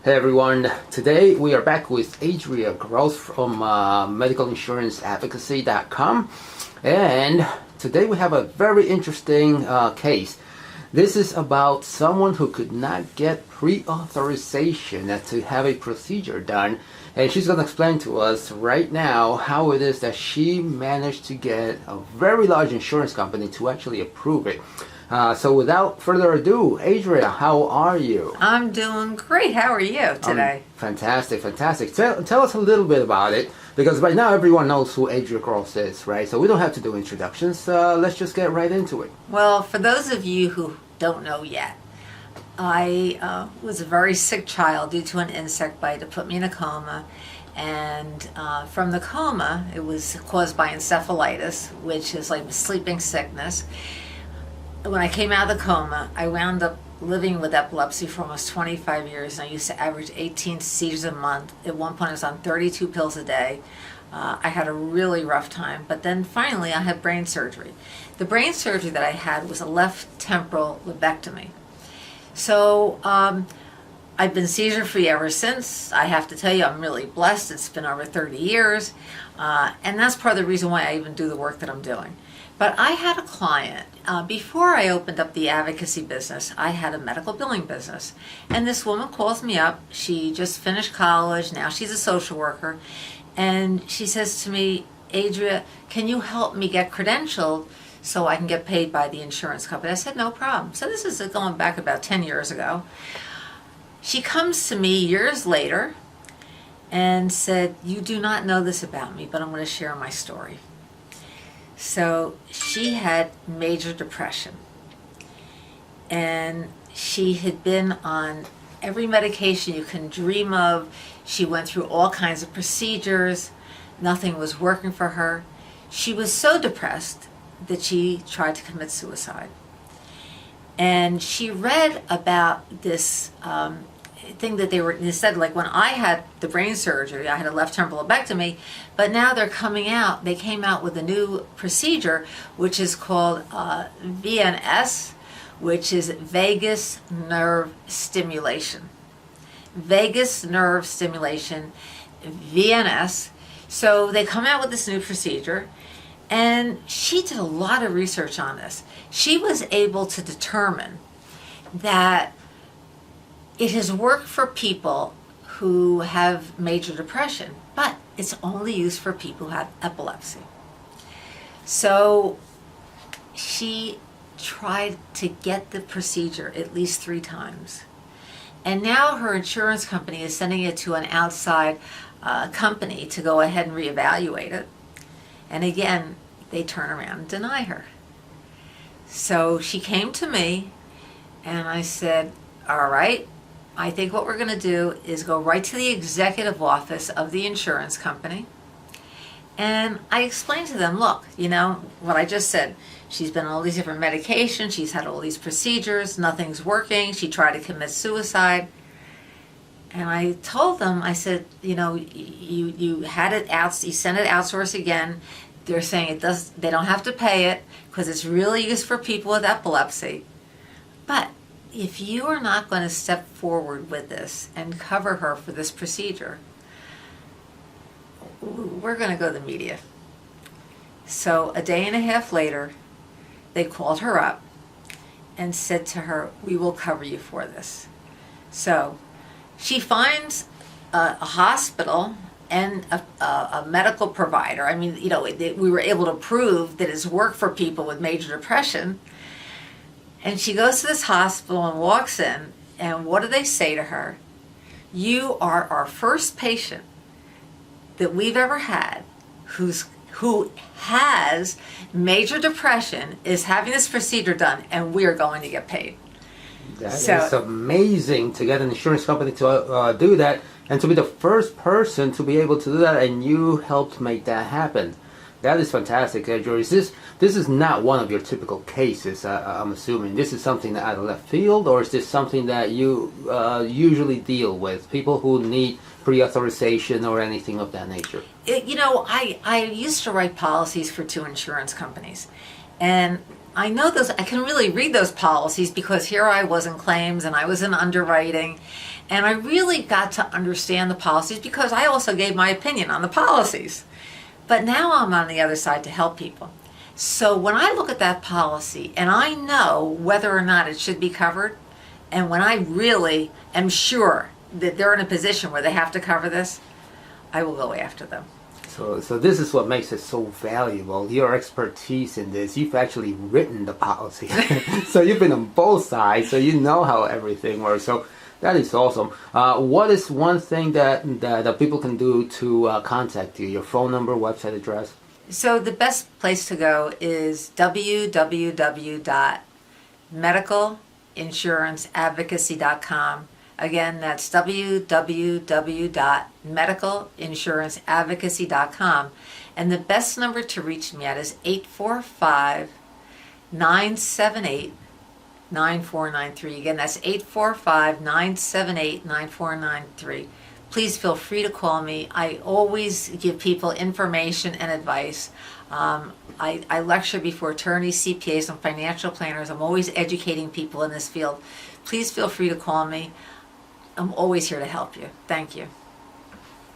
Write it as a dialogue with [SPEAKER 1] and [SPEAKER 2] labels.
[SPEAKER 1] Hey everyone, today we are back with Adria Gross from medicalinsuranceadvocacy.com, and today we have a very interesting case. This is about someone who could not get pre-authorization to have a procedure done, and she's going to explain to us right now how it is that she managed to get a very large insurance company to actually approve it. So without further ado, Adria, how are you?
[SPEAKER 2] I'm doing great. How are you today?
[SPEAKER 1] Fantastic, fantastic. Tell us a little bit about it, because right now everyone knows who Adria Gross is, right? So we don't have to do introductions. Let's just get right into it.
[SPEAKER 2] Well, for those of you who don't know yet, I was a very sick child due to an insect bite. It put me in a coma. And from the coma, it was caused by encephalitis, which is like sleeping sickness. When I came out of the coma, I wound up living with epilepsy for almost 25 years, and I used to average 18 seizures a month. At one point, I was on 32 pills a day. I had a really rough time, but then finally I had brain surgery. The brain surgery that I had was a left temporal lobectomy. So I've been seizure-free ever since. I have to tell you, I'm really blessed. It's been over 30 years, and that's part of the reason why I even do the work that I'm doing. But I had a client, before I opened up the advocacy business, I had a medical billing business. And this woman calls me up. She just finished college. Now she's a social worker. And she says to me, Adria, can you help me get credentialed so I can get paid by the insurance company? I said, no problem. So this is going back about 10 years ago. She comes to me years later and said, you do not know this about me, but I'm going to share my story. So she had major depression, and she had been on every medication you can dream of. She went through all kinds of procedures. Nothing was working for her. She was so depressed that she tried to commit suicide. And she read about this thing that they said, like when I had the brain surgery, I had a left temporal lobectomy, but now they came out with a new procedure, which is called VNS, which is vagus nerve stimulation. Vagus nerve stimulation, VNS. So they come out with this new procedure, and she did a lot of research on this. She was able to determine that it has worked for people who have major depression, but it's only used for people who have epilepsy. So she tried to get the procedure at least 3 times. And now her insurance company is sending it to an outside company to go ahead and reevaluate it. And again, they turn around and deny her. So she came to me, and I said, all right, I think what we're going to do is go right to the executive office of the insurance company. And I explained to them, look, you know, what I just said. She's been on all these different medications. She's had all these procedures. Nothing's working. She tried to commit suicide. And I told them, I said, you know, you had it out, you sent it outsourced again. They're saying they don't have to pay it because it's really used for people with epilepsy. But if you are not going to step forward with this and cover her for this procedure, we're going to go to the media. So a day and a half later, they called her up and said to her, we will cover you for this. So she finds a hospital and a medical provider. I mean, you know, we were able to prove that it's worked for people with major depression. And she goes to this hospital and walks in, and what do they say to her? You are our first patient that we've ever had who has major depression, is having this procedure done, and we are going to get paid.
[SPEAKER 1] That is amazing to get an insurance company to do that, and to be the first person to be able to do that, and you helped make that happen. That is fantastic, Adria. This is not one of your typical cases, I'm assuming. This is something out of left field, or is this something that you usually deal with? People who need pre-authorization or anything of that nature?
[SPEAKER 2] You know, I used to write policies for 2 insurance companies. And I know those, I can really read those policies because here I was in claims and I was in underwriting. And I really got to understand the policies because I also gave my opinion on the policies. But now I'm on the other side to help people. So when I look at that policy and I know whether or not it should be covered, and when I really am sure that they're in a position where they have to cover this, I will go after them.
[SPEAKER 1] So this is what makes it so valuable. Your expertise in this, you've actually written the policy. So you've been on both sides, so you know how everything works. So that is awesome. What is one thing that people can do to contact you? Your phone number, website address?
[SPEAKER 2] So the best place to go is www.medicalinsurancedvocacy.com. Again, that's www.medicalinsurancedvocacy.com. And the best number to reach me at is 845-978-9493. Again, that's 845-978-9493. Please feel free to call me. I always give people information and advice. I lecture before attorneys, CPAs, and financial planners. I'm always educating people in this field. Please feel free to call me. I'm always here to help you. Thank you.